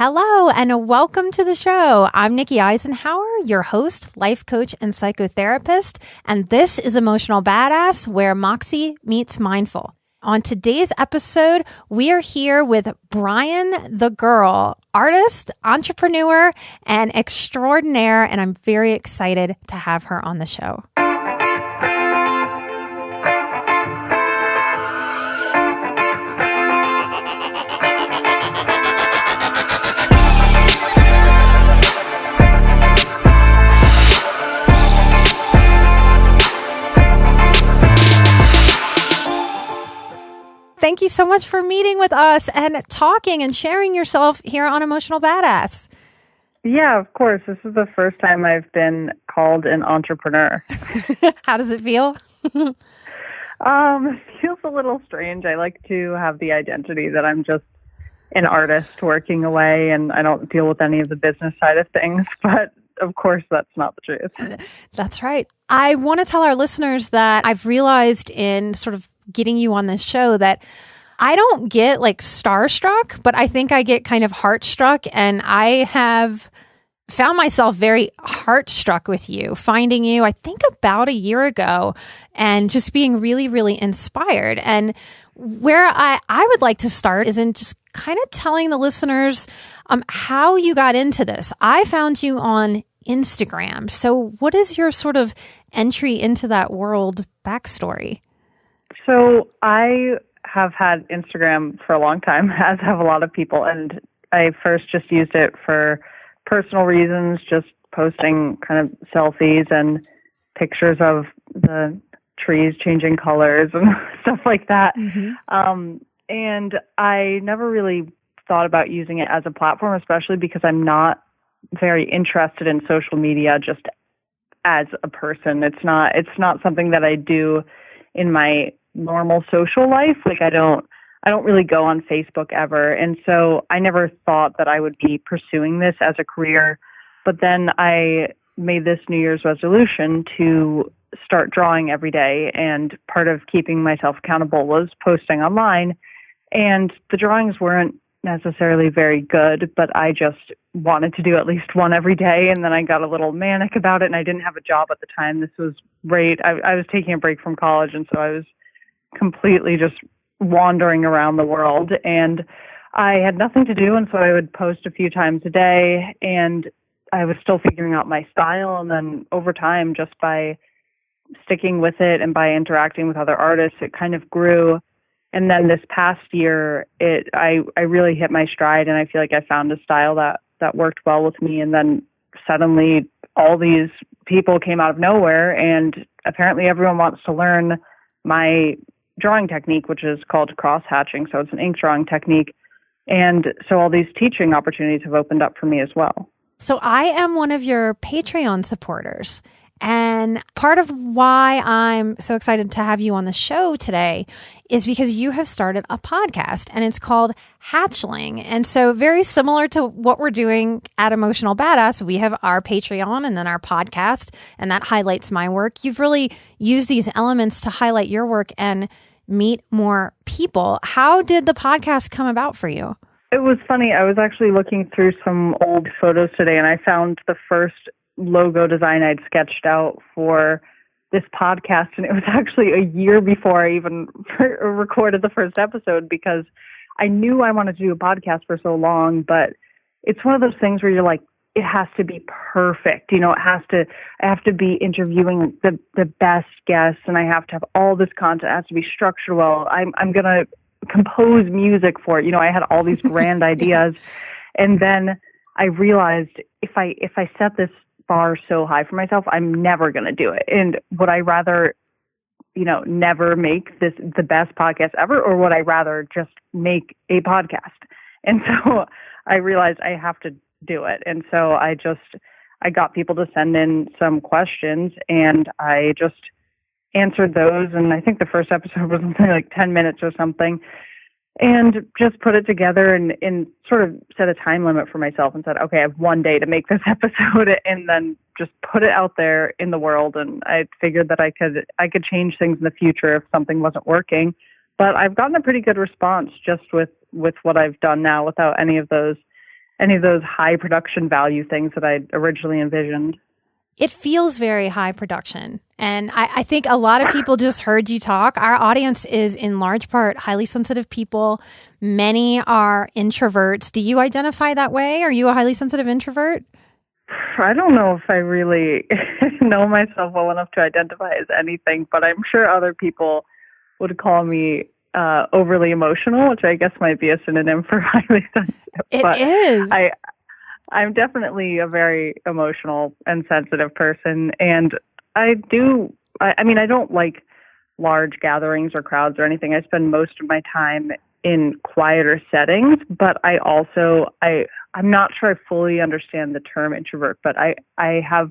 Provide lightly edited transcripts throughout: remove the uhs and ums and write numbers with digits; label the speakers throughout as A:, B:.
A: Hello and welcome to the show. I'm Nikki Eisenhower, your host, life coach, and psychotherapist, and this is Emotional Badass, where Moxie meets Mindful. On today's episode, we are here with Bryan the Girl, artist, entrepreneur, and extraordinaire, and I'm very excited to have her on the show. Thank you so much for meeting with us and talking and sharing yourself here on Emotional Badass.
B: Yeah, of course. This is the first time I've been called an entrepreneur.
A: How does it feel?
B: It feels a little strange. I like to have the identity that I'm just an artist working away and I don't deal with any of the business side of things. But of course, that's not the truth.
A: That's right. I want to tell our listeners that I've realized in sort of getting you on this show that I don't get like starstruck, but I think I get kind of heartstruck, and I have found myself very heartstruck with you, finding you, I think about a year ago, and just being really, really inspired. And where I would like to start is in just kind of telling the listeners how you got into this. I found you on Instagram. So what is your sort of entry into that world backstory?
B: So I have had Instagram for a long time, as have a lot of people, and I first just used it for personal reasons, just posting kind of selfies and pictures of the trees changing colors and stuff like that. Mm-hmm. And I never really thought about using it as a platform, especially because I'm not very interested in social media just as a person. It's not something that I do in my normal social life. Like I don't really go on Facebook ever. And so I never thought that I would be pursuing this as a career. But then I made this New Year's resolution to start drawing every day. And part of keeping myself accountable was posting online. And the drawings weren't necessarily very good, but I just wanted to do at least one every day. And then I got a little manic about it, and I didn't have a job at the time. This was right. I was taking a break from college, and so I was completely just wandering around the world, and I had nothing to do. And so I would post a few times a day, and I was still figuring out my style. And then over time, just by sticking with it and by interacting with other artists, it kind of grew. And then this past year, I really hit my stride, and I feel like I found a style that worked well with me. And then suddenly all these people came out of nowhere, and apparently everyone wants to learn my drawing technique, which is called cross-hatching. So it's an ink drawing technique. And so all these teaching opportunities have opened up for me as well.
A: So I am one of your Patreon supporters. And part of why I'm so excited to have you on the show today is because you have started a podcast, and it's called Hatchling. And so very similar to what we're doing at Emotional Badass, we have our Patreon and then our podcast, and that highlights my work. You've really used these elements to highlight your work and meet more people. How did the podcast come about for you?
B: It was funny. I was actually looking through some old photos today, and I found the first logo design I'd sketched out for this podcast, and it was actually a year before I even recorded the first episode, because I knew I wanted to do a podcast for so long, but it's one of those things where you're like, it has to be perfect. You know, I have to be interviewing the best guests, and I have to have all this content. It has to be structured well. I'm going to compose music for it. You know, I had all these grand ideas, and then I realized if I set this bar so high for myself, I'm never going to do it. And would I rather, never make this the best podcast ever, or would I rather just make a podcast? And so I realized I have to do it. And so I got people to send in some questions, and I just answered those. And I think the first episode was something like 10 minutes or something. And just put it together and sort of set a time limit for myself and said, okay, I have one day to make this episode, and then just put it out there in the world. And I figured that I could change things in the future if something wasn't working. But I've gotten a pretty good response just with what I've done now without any of those any of those high production value things that I originally envisioned.
A: It feels very high production. And I think a lot of people just heard you talk. Our audience is in large part highly sensitive people. Many are introverts. Do you identify that way? Are you a highly sensitive introvert?
B: I don't know if I really know myself well enough to identify as anything, but I'm sure other people would call me overly emotional, which I guess might be a synonym for highly sensitive.
A: It is.
B: I'm definitely a very emotional and sensitive person, and I mean, I don't like large gatherings or crowds or anything. I spend most of my time in quieter settings, but I'm not sure I fully understand the term introvert, but I have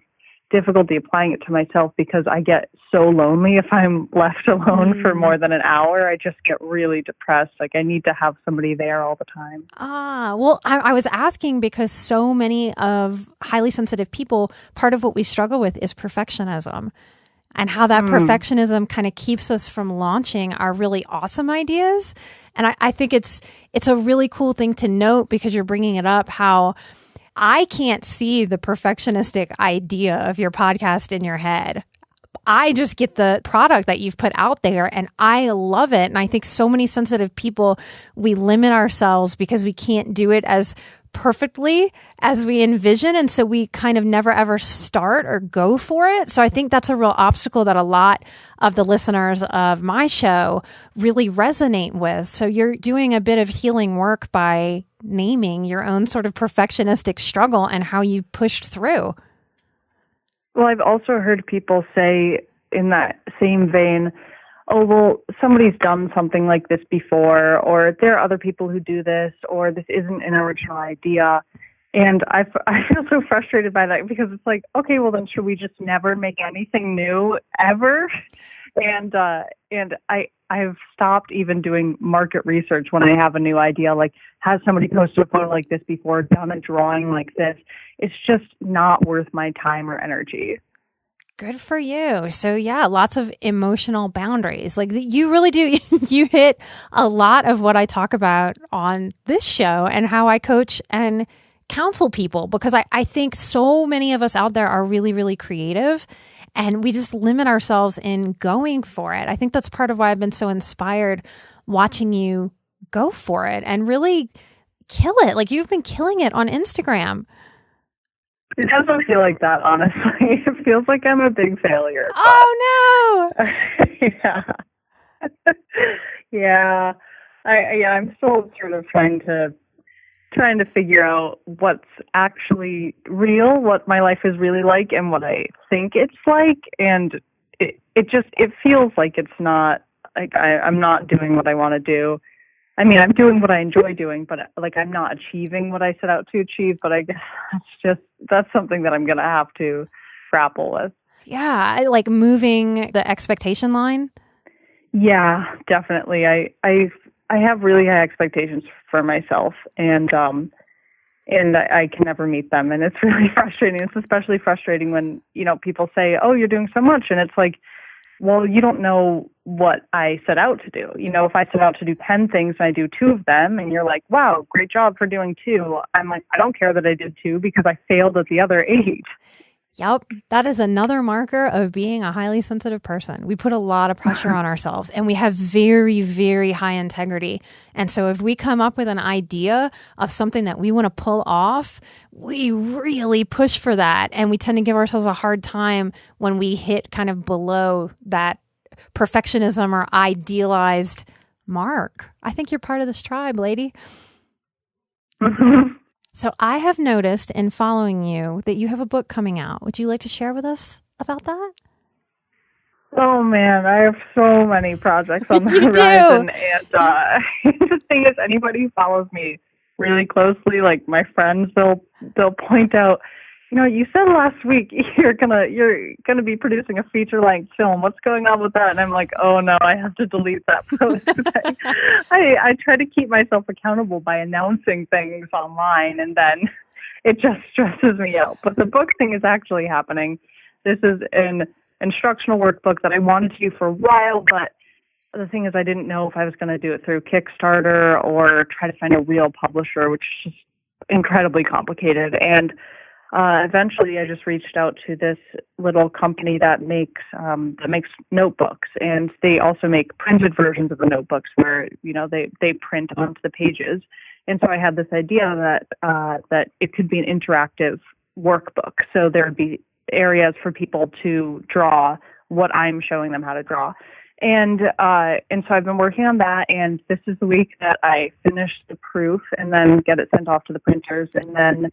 B: difficulty applying it to myself because I get so lonely if I'm left alone for more than an hour. I just get really depressed. Like I need to have somebody there all the time.
A: Well, I was asking because so many of highly sensitive people, part of what we struggle with is perfectionism, and how that perfectionism kind of keeps us from launching our really awesome ideas. And I think it's a really cool thing to note because you're bringing it up, how I can't see the perfectionistic idea of your podcast in your head. I just get the product that you've put out there and I love it. And I think so many sensitive people, we limit ourselves because we can't do it as perfectly as we envision. And so we kind of never ever start or go for it. So I think that's a real obstacle that a lot of the listeners of my show really resonate with. So you're doing a bit of healing work by naming your own sort of perfectionistic struggle and how you pushed through.
B: Well, I've also heard people say in that same vein, oh, well, somebody's done something like this before, or there are other people who do this, or this isn't an original idea. And I feel so frustrated by that because it's like, okay, well, then should we just never make anything new ever? And I've stopped even doing market research when I have a new idea, like has somebody posted a photo like this before, done a drawing like this? It's just not worth my time or energy.
A: Good for you. So yeah, lots of emotional boundaries. Like you really do. You hit a lot of what I talk about on this show and how I coach and counsel people, because I think so many of us out there are really, really creative and we just limit ourselves in going for it. I think that's part of why I've been so inspired watching you go for it and really kill it. Like you've been killing it on Instagram.
B: It doesn't feel like that, honestly. It feels like I'm a big failure.
A: Oh, no!
B: Yeah. I'm still sort of trying to figure out what's actually real, what my life is really like, and what I think it's like. And it feels like it's not, like I'm not doing what I want to do. I mean, I'm doing what I enjoy doing, but like I'm not achieving what I set out to achieve. But I guess that's something that I'm going to have to grapple with.
A: Yeah, I like moving the expectation line.
B: Yeah, definitely. I have really high expectations for myself, and I can never meet them, and it's really frustrating. It's especially frustrating when people say, "Oh, you're doing so much," and it's like, well, you don't know what I set out to do. If I set out to do 10 things and I do 2 of them and you're like, wow, great job for doing 2. I'm like, I don't care that I did 2 because I failed at the other 8.
A: Yep. That is another marker of being a highly sensitive person. We put a lot of pressure on ourselves and we have very, very high integrity. And so if we come up with an idea of something that we want to pull off, we really push for that. And we tend to give ourselves a hard time when we hit kind of below that perfectionism or idealized mark. I think you're part of this tribe, lady. So I have noticed in following you that you have a book coming out. Would you like to share with us about that?
B: Oh, man, I have so many projects on the horizon. And the thing is, anybody who follows me really closely, like my friends, they'll point out, you said last week you're gonna be producing a feature-length film. What's going on with that? And I'm like, oh no, I have to delete that post. I try to keep myself accountable by announcing things online, and then it just stresses me out. But the book thing is actually happening. This is an instructional workbook that I wanted to do for a while, but the thing is I didn't know if I was going to do it through Kickstarter or try to find a real publisher, which is just incredibly complicated. And eventually, I just reached out to this little company that makes notebooks, and they also make printed versions of the notebooks where they print onto the pages. And so I had this idea that it could be an interactive workbook. So there would be areas for people to draw what I'm showing them how to draw. And so I've been working on that, and this is the week that I finish the proof and then get it sent off to the printers, and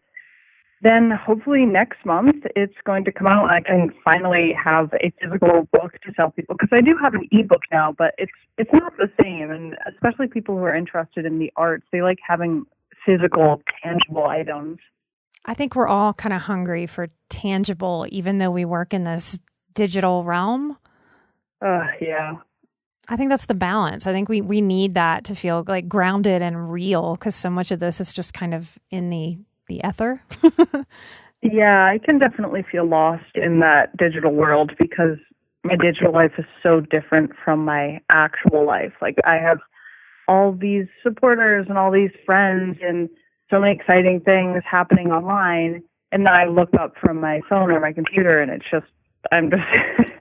B: then hopefully next month it's going to come out and I can finally have a physical book to sell people, because I do have an ebook now, but it's not the same. And especially people who are interested in the arts, they like having physical, tangible items.
A: I think we're all kind of hungry for tangible, even though we work in this digital realm.
B: Yeah.
A: I think that's the balance. I think we need that to feel like grounded and real, because so much of this is just kind of in the ether.
B: Yeah, I can definitely feel lost in that digital world because my digital life is so different from my actual life. Like, I have all these supporters and all these friends and so many exciting things happening online, and then I look up from my phone or my computer and I'm just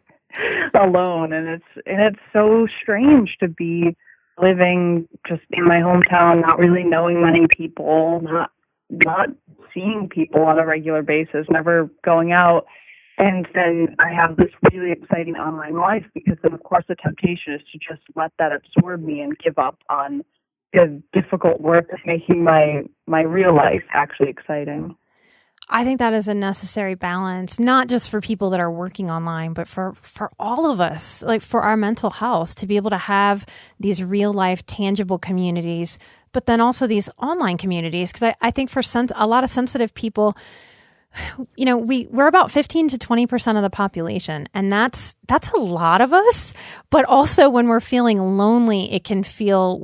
B: alone, and it's so strange to be living just in my hometown, not really knowing many people, not seeing people on a regular basis, never going out. And then I have this really exciting online life, because then of course the temptation is to just let that absorb me and give up on the difficult work of making my real life actually exciting.
A: I think that is a necessary balance, not just for people that are working online, but for all of us, like for our mental health, to be able to have these real life, tangible communities, but then also these online communities. Because I think for a lot of sensitive people, we're about 15 to 20% of the population, and that's a lot of us. But also when we're feeling lonely, it can feel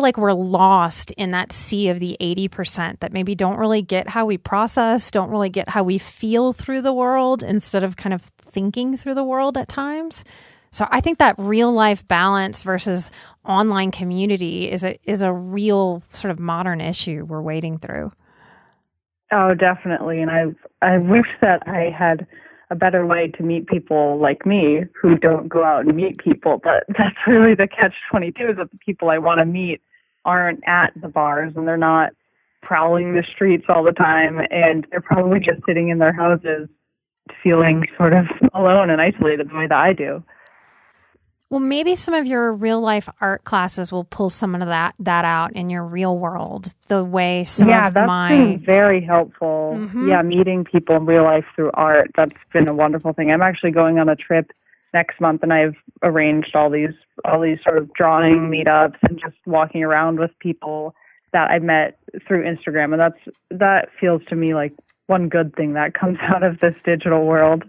A: like we're lost in that sea of the 80% that maybe don't really get how we process, don't really get how we feel through the world instead of kind of thinking through the world at times. So I think that real life balance versus online community is a real sort of modern issue we're wading through.
B: Oh, definitely. And I wish that I had a better way to meet people like me who don't go out and meet people. But that's really the catch-22, is that the people I want to meet aren't at the bars, and they're not prowling the streets all the time, and they're probably just sitting in their houses feeling sort of alone and isolated the way that I do.
A: Well, maybe some of your real life art classes will pull some of that out in your real world, the way some of
B: that's been very helpful.
A: Mm-hmm.
B: Yeah, meeting people in real life through art, that's been a wonderful thing. I'm actually going on a trip next month, and I've arranged all these sort of drawing meetups and just walking around with people that I met through Instagram, and that feels to me like one good thing that comes out of this digital world.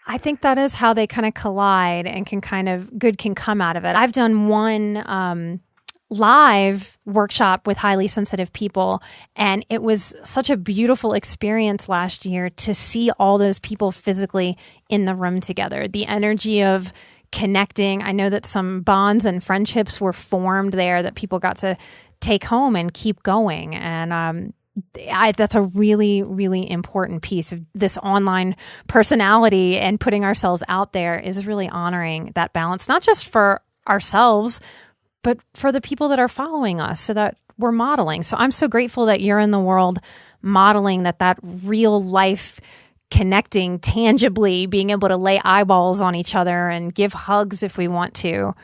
A: I think that is how they kind of collide, and good can come out of it. I've done one live workshop with highly sensitive people, and it was such a beautiful experience last year to see all those people physically in the room together. The energy of connecting. I know that some bonds and friendships were formed there that people got to take home and keep going. And that's a really, really important piece of this online personality, and putting ourselves out there is really honoring that balance, not just for ourselves, but for the people that are following us, so that we're modeling. So I'm so grateful that you're in the world modeling that real life connecting tangibly, being able to lay eyeballs on each other and give hugs if we want to,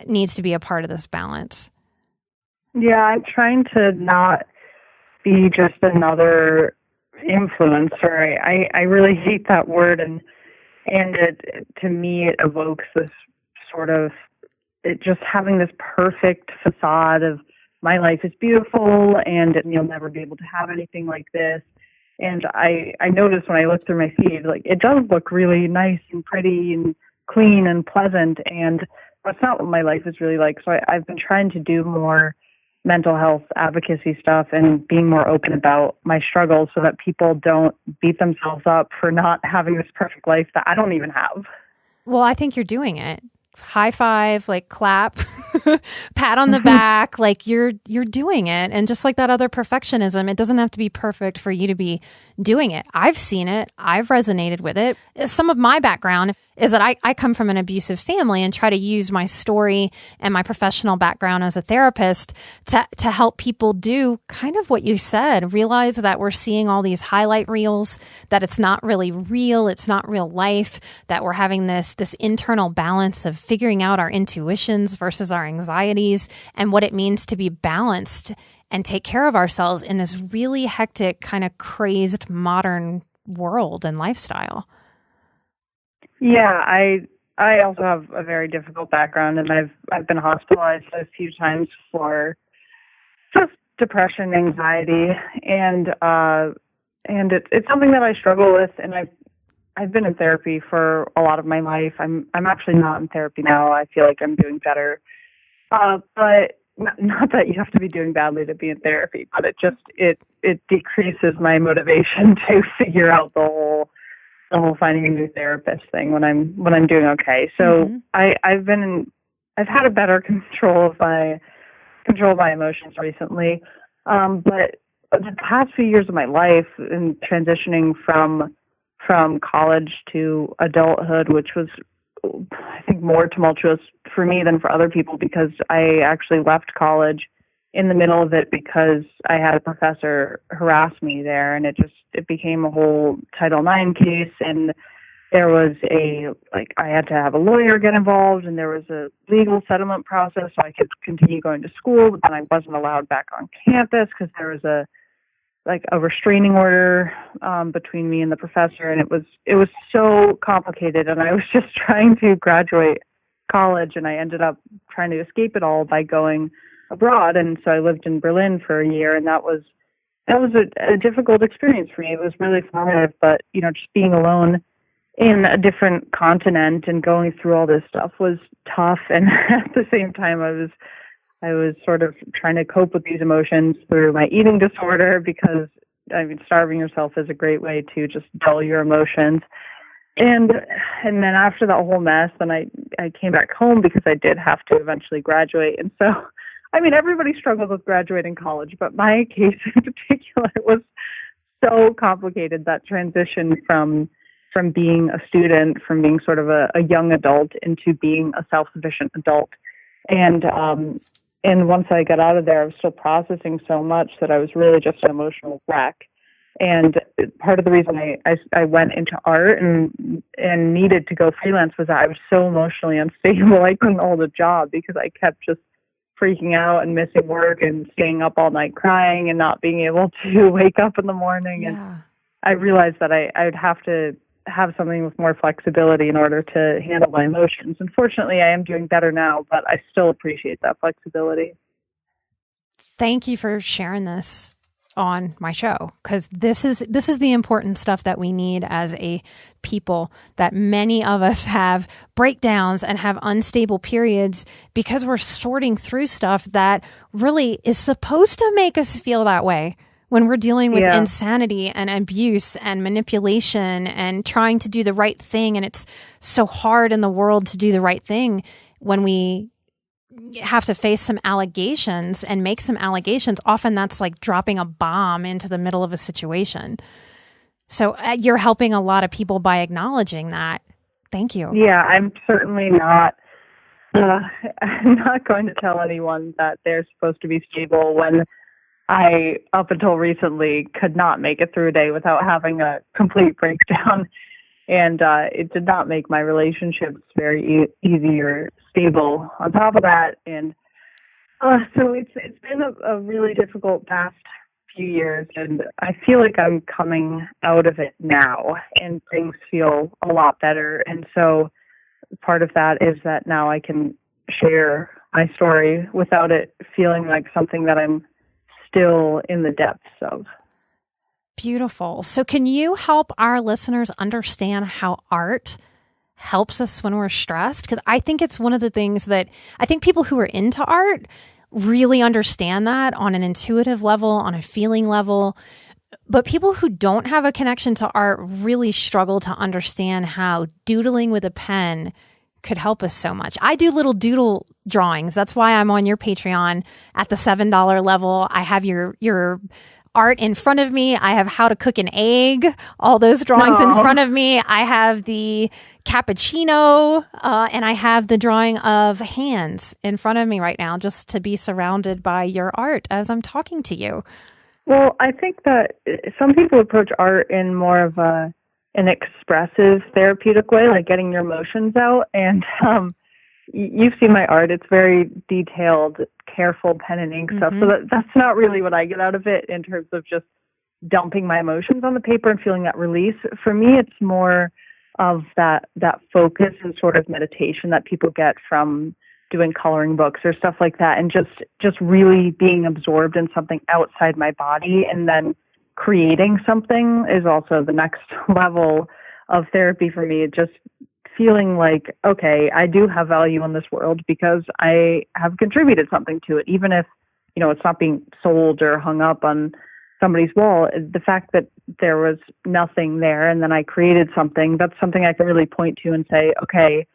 A: needs to be a part of this balance.
B: Yeah, I'm trying to not be just another influencer. I really hate that word, and to me it evokes this sort of just having this perfect facade of my life is beautiful and you'll never be able to have anything like this. And I noticed when I look through my feed, like, it does look really nice and pretty and clean and pleasant, and that's not what my life is really like. So I've been trying to do more mental health advocacy stuff and being more open about my struggles, so that people don't beat themselves up for not having this perfect life that I don't even have.
A: Well, I think you're doing it high five, like clap, pat on the back, like you're doing it. And just like that other perfectionism, it doesn't have to be perfect for you to be doing it. I've seen it. I've resonated with it. Some of my background is that I come from an abusive family and try to use my story and my professional background as a therapist to help people do kind of what you said, realize that we're seeing all these highlight reels, that it's not really real, it's not real life, that we're having this internal balance of figuring out our intuitions versus our anxieties and what it means to be balanced and take care of ourselves in this really hectic, kind of crazed modern world and lifestyle.
B: Yeah, I also have a very difficult background, and I've been hospitalized a few times for just depression, anxiety, and it's something that I struggle with, and I've been in therapy for a lot of my life. I'm actually not in therapy now. I feel like I'm doing better, but not that you have to be doing badly to be in therapy, but it decreases my motivation to figure out the whole finding a new therapist thing when I'm doing okay. So I've had a better control of my emotions recently. But the past few years of my life in transitioning from college to adulthood, which was, I think, more tumultuous for me than for other people, because I actually left college in the middle of it because I had a professor harass me there, and it became a whole Title IX case, and there was I had to have a lawyer get involved, and there was a legal settlement process so I could continue going to school, but then I wasn't allowed back on campus because there was a restraining order between me and the professor, and it was so complicated, and I was just trying to graduate college, and I ended up trying to escape it all by going abroad. And so I lived in Berlin for a year, and that was a difficult experience for me. It was really formative, but just being alone in a different continent and going through all this stuff was tough. And at the same time, I was sort of trying to cope with these emotions through my eating disorder, because starving yourself is a great way to just dull your emotions. And then after that whole mess, then I came back home because I did have to eventually graduate. And so, everybody struggles with graduating college, but my case in particular was so complicated, that transition from being a student, from being sort of a young adult into being a self-sufficient adult. And once I got out of there, I was still processing so much that I was really just an emotional wreck. And part of the reason I went into art and needed to go freelance was that I was so emotionally unstable. I couldn't hold a job because I kept just freaking out and missing work and staying up all night crying and not being able to wake up in the morning. Yeah. And I realized that I would have to have something with more flexibility in order to handle my emotions. Unfortunately, I am doing better now, but I still appreciate that flexibility.
A: Thank you for sharing this on my show, because this is the important stuff that we need as a people, that many of us have breakdowns and have unstable periods because we're sorting through stuff that really is supposed to make us feel that way when we're dealing with insanity and abuse and manipulation and trying to do the right thing. And it's so hard in the world to do the right thing when we have to face some allegations and make some allegations. Often that's like dropping a bomb into the middle of a situation. So you're helping a lot of people by acknowledging that. Thank you.
B: Yeah, I'm certainly not I'm not going to tell anyone that they're supposed to be stable when I, up until recently, could not make it through a day without having a complete breakdown. And it did not make my relationships very easy or stable on top of that. And so it's been a really difficult past few years, and I feel like I'm coming out of it now, and things feel a lot better. And so part of that is that now I can share my story without it feeling like something that I'm still in the depths of.
A: Beautiful. So can you help our listeners understand how art helps us when we're stressed? Because I think it's one of the things that I think people who are into art really understand that on an intuitive level, on a feeling level. But people who don't have a connection to art really struggle to understand how doodling with a pen could help us so much. I do little doodle drawings. That's why I'm on your Patreon at the $7 level. I have your art in front of me. I have how to cook an egg, all those drawings in front of me. I have the cappuccino, and I have the drawing of hands in front of me right now, just to be surrounded by your art as I'm talking to you.
B: Well, I think that some people approach art in more of an expressive, therapeutic way, like getting your emotions out. And you've seen my art. It's very detailed, careful pen and ink stuff. So that's not really what I get out of it in terms of just dumping my emotions on the paper and feeling that release. For me, it's more of that focus and sort of meditation that people get from doing coloring books or stuff like that, and just really being absorbed in something outside my body, and then creating something is also the next level of therapy for me. Just feeling like, okay, I do have value in this world because I have contributed something to it, even if, it's not being sold or hung up on somebody's wall. The fact that there was nothing there and then I created something, that's something I can really point to and say, okay,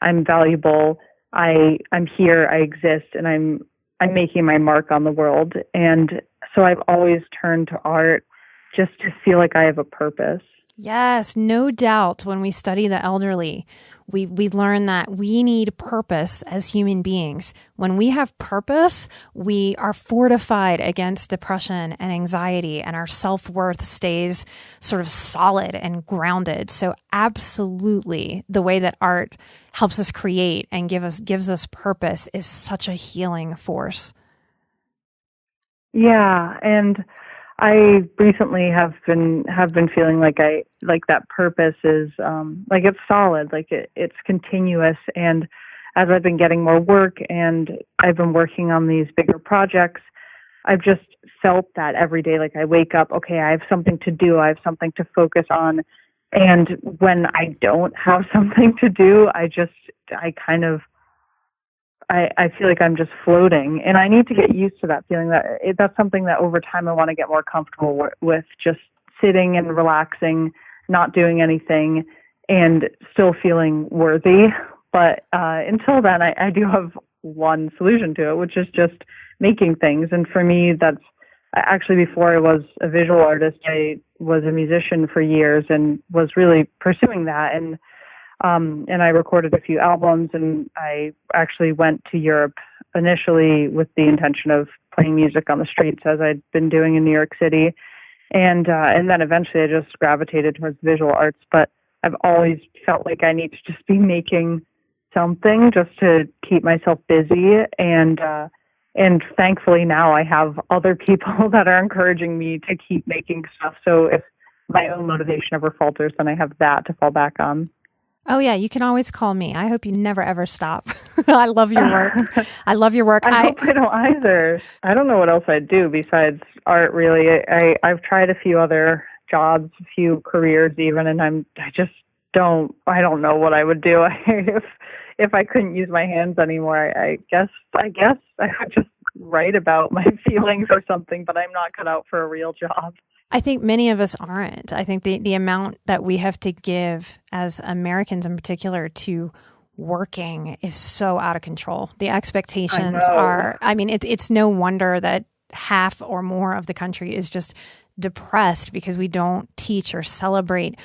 B: I'm valuable. I'm here, I exist, and I'm making my mark on the world. And so I've always turned to art just to feel like I have a purpose.
A: Yes, no doubt. When we study the elderly, we learn that we need purpose as human beings. When we have purpose, we are fortified against depression and anxiety, and our self-worth stays sort of solid and grounded. So absolutely, the way that art helps us create and gives us purpose is such a healing force.
B: Yeah, and I recently have been feeling like that purpose is like it's solid, like it's continuous. And as I've been getting more work and I've been working on these bigger projects, I've just felt that every day. Like I wake up, okay, I have something to do, I have something to focus on. And when I don't have something to do, I feel like I'm just floating, and I need to get used to that feeling. That's something that over time I want to get more comfortable with, just sitting and relaxing, not doing anything, and still feeling worthy. But until then, I do have one solution to it, which is just making things. And for me, that's actually, before I was a visual artist, I was a musician for years and was really pursuing that. And I recorded a few albums, and I actually went to Europe initially with the intention of playing music on the streets, as I'd been doing in New York City. And then eventually I just gravitated towards visual arts. But I've always felt like I need to just be making something just to keep myself busy. And thankfully now I have other people that are encouraging me to keep making stuff. So if my own motivation ever falters, then I have that to fall back on.
A: Oh, yeah. You can always call me. I hope you never, ever stop. I love your work. I love your work.
B: I hope I don't either. I don't know what else I'd do besides art, really. I've tried a few other jobs, a few careers even, and I don't know what I would do if I couldn't use my hands anymore. I guess I would just write about my feelings or something, but I'm not cut out for a real job.
A: I think many of us aren't. I think the amount that we have to give as Americans in particular to working is so out of control. The expectations are, it's no wonder that half or more of the country is just depressed because we don't teach or celebrate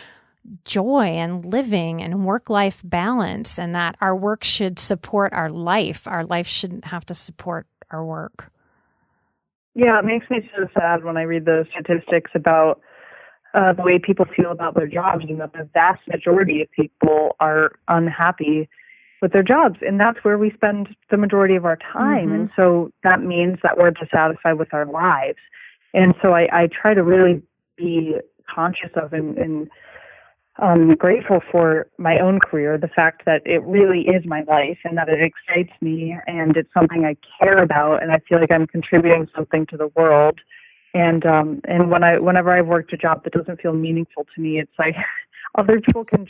A: joy and living and work-life balance, and that our work should support our life. Our life shouldn't have to support our work.
B: Yeah, it makes me so sad when I read those statistics about the way people feel about their jobs, and that the vast majority of people are unhappy with their jobs. And that's where we spend the majority of our time. Mm-hmm. And so that means that we're dissatisfied with our lives. And so I try to really be conscious of and grateful for my own career, the fact that it really is my life and that it excites me and it's something I care about, and I feel like I'm contributing something to the world. And whenever I've worked a job that doesn't feel meaningful to me, it's like other people can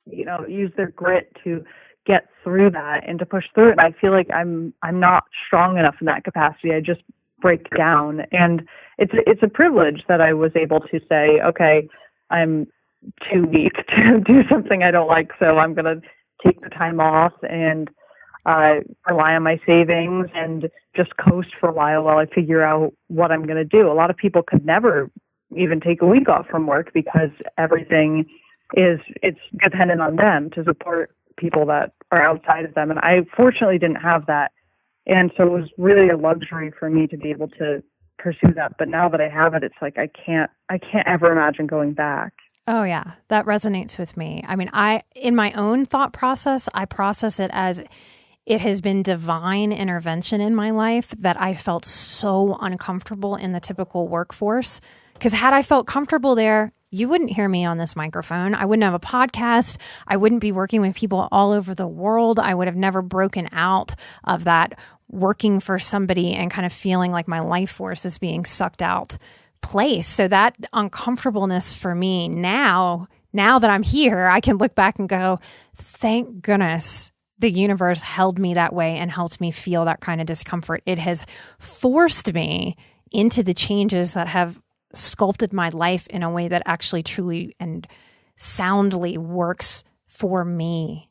B: use their grit to get through that and to push through it. And I feel like I'm not strong enough in that capacity. I just break down, and it's a privilege that I was able to say, okay, I'm too weak to do something I don't like, so I'm going to take the time off and rely on my savings and just coast for a while I figure out what I'm going to do. A lot of people could never even take a week off from work because everything it's dependent on them to support people that are outside of them. And I fortunately didn't have that. And so it was really a luxury for me to be able to pursue that. But now that I have it, it's like I can't ever imagine going back.
A: Oh yeah, that resonates with me. I mean, in my own thought process, I process it as it has been divine intervention in my life that I felt so uncomfortable in the typical workforce. Because had I felt comfortable there, you wouldn't hear me on this microphone. I wouldn't have a podcast. I wouldn't be working with people all over the world. I would have never broken out of that working for somebody and kind of feeling like my life force is being sucked out place. So that uncomfortableness for me now that I'm here, I can look back and go, thank goodness the universe held me that way and helped me feel that kind of discomfort. It has forced me into the changes that have sculpted my life in a way that actually truly and soundly works for me.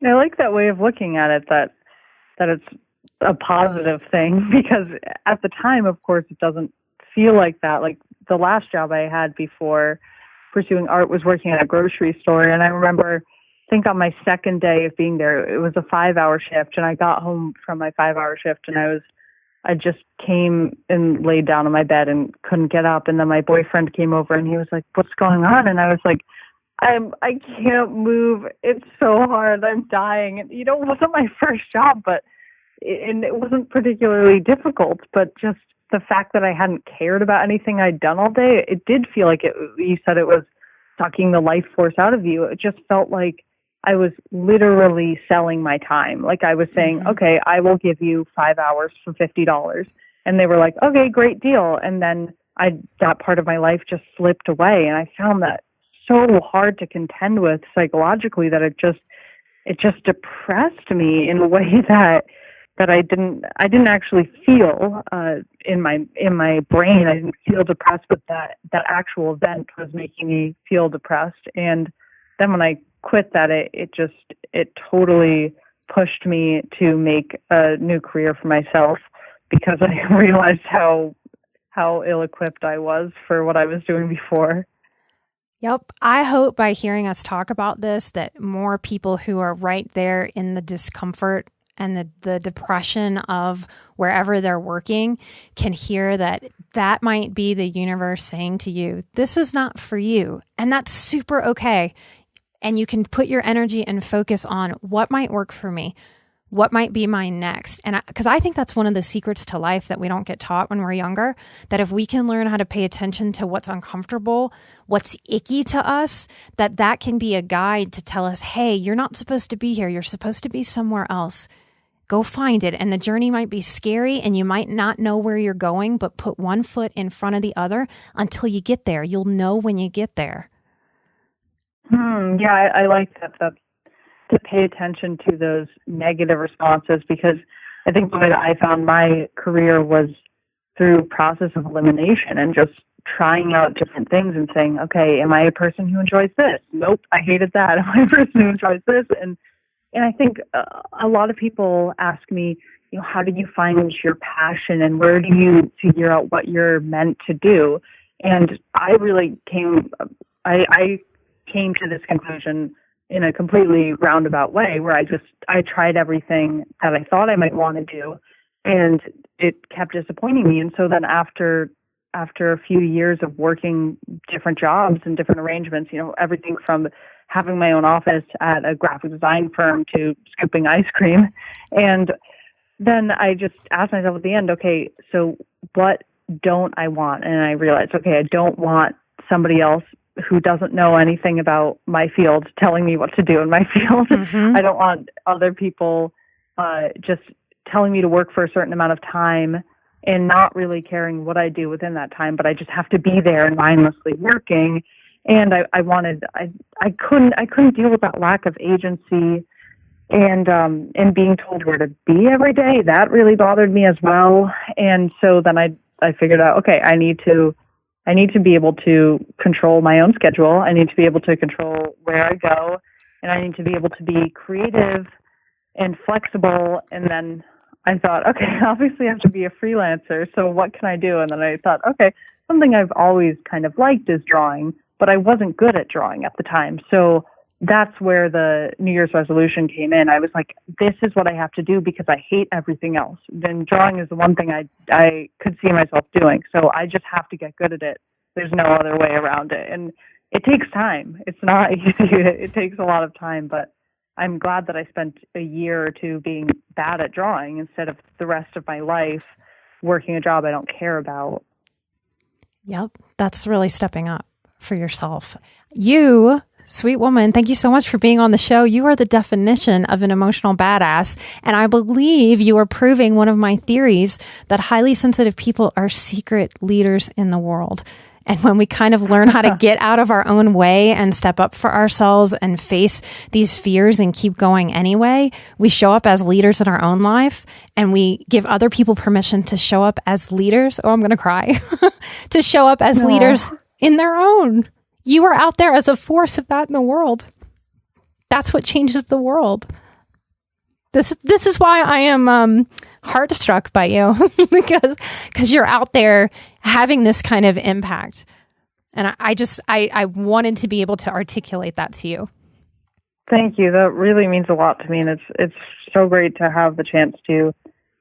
B: I like that way of looking at it, that it's a positive thing, because at the time, of course, it doesn't feel like that. Like the last job I had before pursuing art was working at a grocery store. And I remember, I think on my second day of being there, it was a 5-hour shift. And I got home from my 5-hour shift and I just came and laid down on my bed and couldn't get up. And then my boyfriend came over and he was like, what's going on? And I was like, I can't move. It's so hard. I'm dying. And, it wasn't my first job, and it wasn't particularly difficult, but just the fact that I hadn't cared about anything I'd done all day, it did feel like you said it was sucking the life force out of you. It just felt like I was literally selling my time. Like I was saying, okay, I will give you 5 hours for $50. And they were like, okay, great deal. And then that part of my life just slipped away. And I found that so hard to contend with psychologically that it just depressed me in a way that I didn't actually feel in my brain. I didn't feel depressed, but that actual event was making me feel depressed. And then when I quit that, it totally pushed me to make a new career for myself, because I realized how ill-equipped I was for what I was doing before.
A: Yep. I hope by hearing us talk about this that more people who are right there in the discomfort and the depression of wherever they're working can hear that might be the universe saying to you, this is not for you. And that's super okay. And you can put your energy and focus on what might work for me, what might be my next. And because I think that's one of the secrets to life that we don't get taught when we're younger, that if we can learn how to pay attention to what's uncomfortable, what's icky to us, that can be a guide to tell us, hey, you're not supposed to be here. You're supposed to be somewhere else. Go find it. And the journey might be scary and you might not know where you're going, but put one foot in front of the other until you get there. You'll know when you get there.
B: Yeah, I like that. To pay attention to those negative responses, because I think the way that I found my career was through process of elimination and just trying out different things and saying, okay, am I a person who enjoys this? Nope, I hated that. Am I a person who enjoys this? And I think a lot of people ask me, how do you find your passion and where do you figure out what you're meant to do? And I really came to this conclusion in a completely roundabout way, where I tried everything that I thought I might want to do, and it kept disappointing me. And so then after a few years of working different jobs and different arrangements, everything from having my own office at a graphic design firm to scooping ice cream. And then I just asked myself at the end, okay, so what don't I want? And I realized, okay, I don't want somebody else who doesn't know anything about my field telling me what to do in my field. I don't want other people just telling me to work for a certain amount of time and not really caring what I do within that time, but I just have to be there and mindlessly working. And I couldn't deal with that lack of agency and being told where to be every day. That really bothered me as well. And so then I figured out, okay, I need to be able to control my own schedule. I need to be able to control where I go and I need to be able to be creative and flexible. And then I thought, okay, obviously I have to be a freelancer. So what can I do? And then I thought, okay, something I've always kind of liked is drawing, but I wasn't good at drawing at the time. So that's where the New Year's resolution came in. I was like, this is what I have to do because I hate everything else. Then drawing is the one thing I could see myself doing. So I just have to get good at it. There's no other way around it. And it takes time. It's not easy. It takes a lot of time, but I'm glad that I spent a year or two being bad at drawing instead of the rest of my life working a job I don't care about.
A: Yep. That's really stepping up for yourself. You, sweet woman, thank you so much for being on the show. You are the definition of an emotional badass. And I believe you are proving one of my theories that highly sensitive people are secret leaders in the world. And when we kind of learn how to get out of our own way and step up for ourselves and face these fears and keep going anyway, we show up as leaders in our own life, and we give other people permission to show up as leaders. Oh, I'm going to cry. To show up as leaders in their own. You are out there as a force of that in the world. That's what changes the world. This is why I am heartstruck by you because you're out there having this kind of impact, and I wanted to be able to articulate that to you.
B: Thank you. That really means a lot to me, and it's so great to have the chance to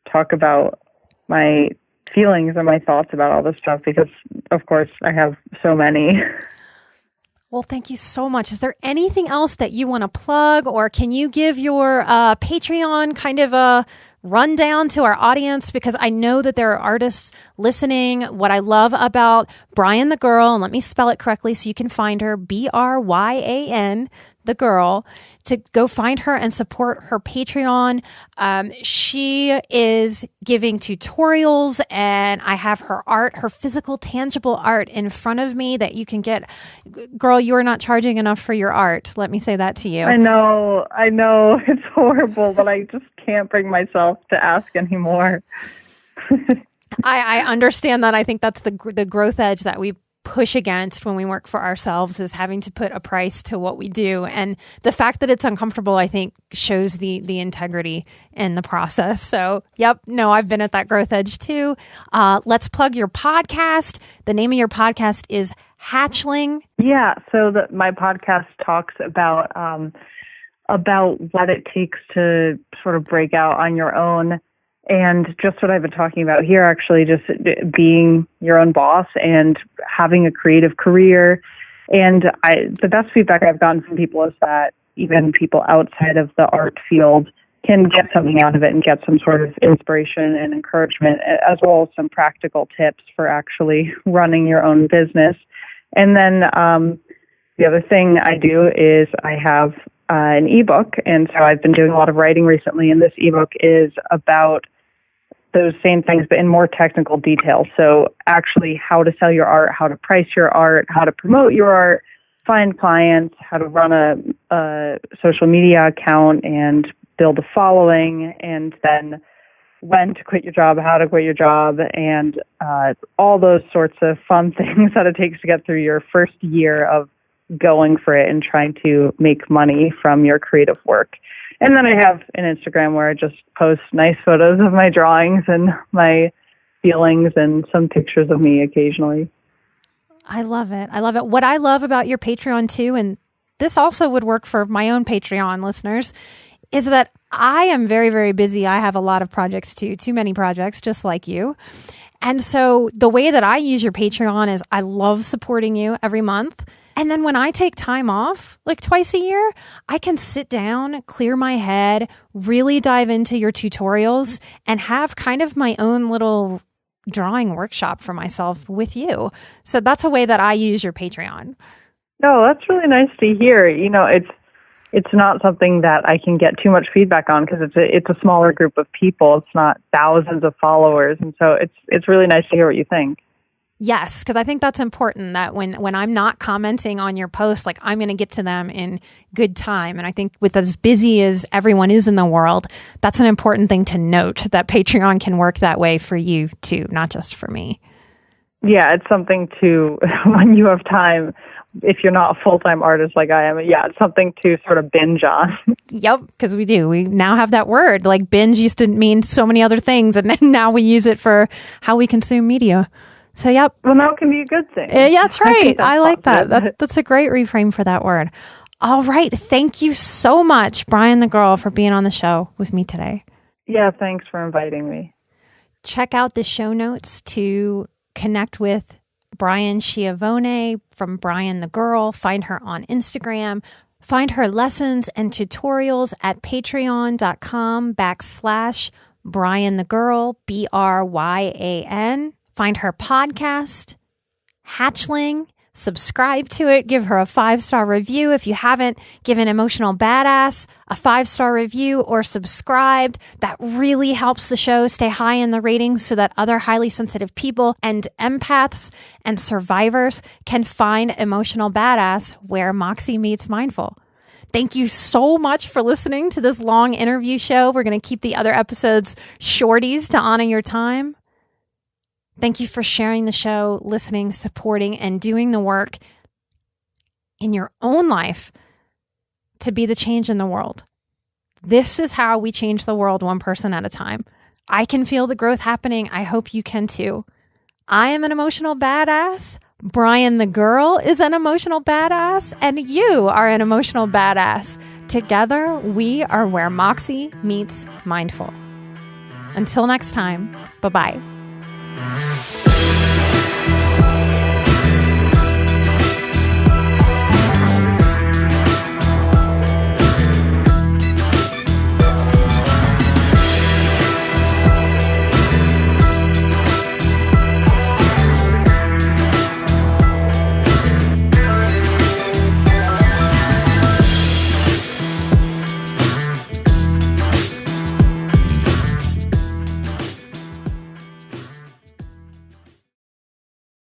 B: talk about my feelings and my thoughts about all this stuff because, of course, I have so many.
A: Well, thank you so much. Is there anything else that you want to plug, or can you give your Patreon kind of a rundown to our audience? Because I know that there are artists listening. What I love about Bryan the Girl, and let me spell it correctly so you can find her, Bryan, the girl, to go find her and support her Patreon. She is giving tutorials, and I have her art, her physical, tangible art in front of me that you can get. Girl, you are not charging enough for your art. Let me say that to you.
B: I know. It's horrible, but I just can't bring myself to ask anymore.
A: I understand that. I think that's the growth edge that we push against when we work for ourselves, is having to put a price to what we do. And the fact that it's uncomfortable, I think, shows the integrity in the process. So, yep, no, I've been at that growth edge too. Let's plug your podcast. The name of your podcast is Hatchling.
B: Yeah, so my podcast talks about what it takes to sort of break out on your own. And just what I've been talking about here, actually, just being your own boss and having a creative career. And the best feedback I've gotten from people is that even people outside of the art field can get something out of it and get some sort of inspiration and encouragement, as well as some practical tips for actually running your own business. And then the other thing I do is I have an ebook. And so I've been doing a lot of writing recently, and this ebook is about those same things, but in more technical detail. So actually how to sell your art, how to price your art, how to promote your art, find clients, how to run a social media account and build a following, and then when to quit your job, how to quit your job, and all those sorts of fun things that it takes to get through your first year of going for it and trying to make money from your creative work. And then I have an Instagram where I just post nice photos of my drawings and my feelings and some pictures of me occasionally.
A: I love it. I love it. What I love about your Patreon too, and this also would work for my own Patreon listeners, is that I am very, very busy. I have a lot of projects too many projects, just like you. And so the way that I use your Patreon is I love supporting you every month. And then when I take time off, like twice a year, I can sit down, clear my head, really dive into your tutorials, and have kind of my own little drawing workshop for myself with you. So that's a way that I use your Patreon.
B: No, that's really nice to hear. You know, it's not something that I can get too much feedback on because it's a smaller group of people. It's not thousands of followers. And so it's really nice to hear what you think.
A: Yes, because I think that's important, that when I'm not commenting on your post, like I'm going to get to them in good time. And I think with as busy as everyone is in the world, that's an important thing to note, that Patreon can work that way for you too, not just for me.
B: Yeah, it's something to, when you have time, if you're not a full-time artist like I am, yeah, it's something to sort of binge on.
A: Yep, because we do. We now have that word. Like binge used to mean so many other things, and then now we use it for how we consume media. So, yep.
B: Well, now it can be a good thing.
A: Yeah, that's right. I like that. That's a great reframe for that word. All right. Thank you so much, Bryan the Girl, for being on the show with me today.
B: Yeah, thanks for inviting me.
A: Check out the show notes to connect with Bryan Schiavone from Bryan the Girl. Find her on Instagram. Find her lessons and tutorials at patreon.com/Bryan the Girl, Bryan. Find her podcast, Hatchling. Subscribe to it. Give her a 5-star review. If you haven't given Emotional Badass a 5-star review or subscribed, that really helps the show stay high in the ratings so that other highly sensitive people and empaths and survivors can find Emotional Badass where Moxie meets Mindful. Thank you so much for listening to this long interview show. We're going to keep the other episodes shorties to honor your time. Thank you for sharing the show, listening, supporting, and doing the work in your own life to be the change in the world. This is how we change the world one person at a time. I can feel the growth happening. I hope you can too. I am an emotional badass. Bryan the Girl is an emotional badass. And you are an emotional badass. Together, we are where Moxie meets Mindful. Until next time, bye-bye.